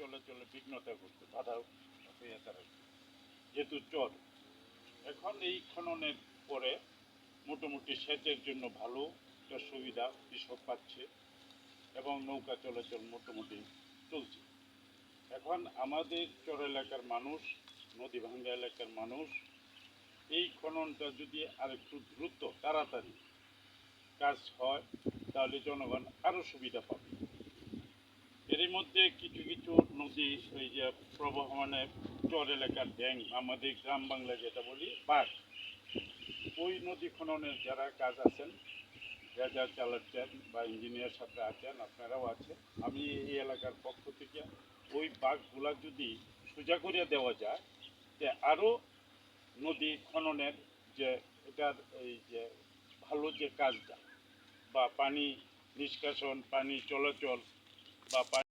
চলাচলে বিঘ্নতা করতে বাধা হয়ে দাঁড়াচ্ছে, যেহেতু চর। এখন এই খননের পরে মোটামুটি সেচের জন্য ভালো একটা সুবিধা কৃষক পাচ্ছে এবং নৌকা চলাচল মোটামুটি চলছে। এখন আমাদের চর এলাকার মানুষ, নদী ভাঙ্গা এলাকার মানুষ, এই খননটা যদি আরেকটু দ্রুত তাড়াতাড়ি কাজ হয় তাহলে জনগণ আরও সুবিধা পাবে। এরই মধ্যে কিছু কিছু নদী, এই যে প্রবহমানের চর এলাকার ড্যাং, আমাদের গ্রাম বাংলা যেটা বলি বাঘ, ওই নদী খননের যারা কাজ আছেন, যারা চালাচ্ছেন বা ইঞ্জিনিয়ার সাথে আছেন, আপনারাও আছেন, আমি এই এলাকার পক্ষ থেকে ওই বাঘগুলা যদি সোজা করে দেওয়া যায়, যে আরও নদী খননের যে এটার এই যে ভালো যে কাজটা বা পানি নিষ্কাশন, পানি চলাচল বা